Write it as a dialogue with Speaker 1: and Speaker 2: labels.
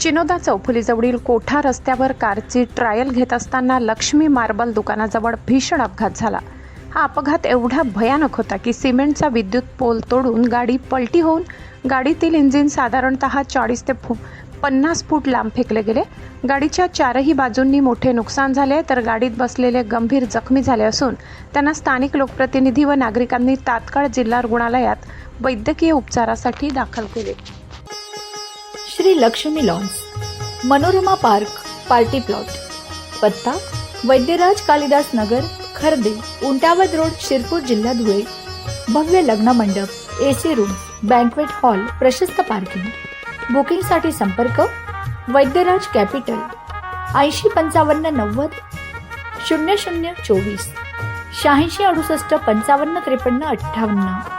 Speaker 1: चिनोदा चौफुलीजवळील कोठा रस्त्यावर कारची ट्रायल घेत असताना लक्ष्मी मार्बल दुकानाजवळ भीषण अपघात झाला. हा अपघात एवढा भयानक होता की सिमेंटचा विद्युत पोल तोडून गाडी पलटी होऊन गाडीतील इंजिन साधारणतः 40 ते 50 फूट लांब फेकले गेले. गाडीच्या चारही बाजूंनी मोठे नुकसान झाले तर गाडीत बसलेले गंभीर जखमी झाले असून त्यांना स्थानिक लोकप्रतिनिधी व नागरिकांनी तात्काळ जिल्हा रुग्णालयात वैद्यकीय उपचारासाठी दाखल केले.
Speaker 2: Shri Lakshmi lawns, Manorama park, party plot, पत्ता वैद्यराज कालिदास नगर, खर्दे, उंटावद रोड, शिरपूर, जिल्हा धुळे. भव्य लग्न मंडप, AC रूम, बँक्वेट हॉल, प्रशस्त पार्किंग. बुकिंगसाठी संपर्क वैद्यराज कॅपिटल 805590 0024 86 68 55 53 58.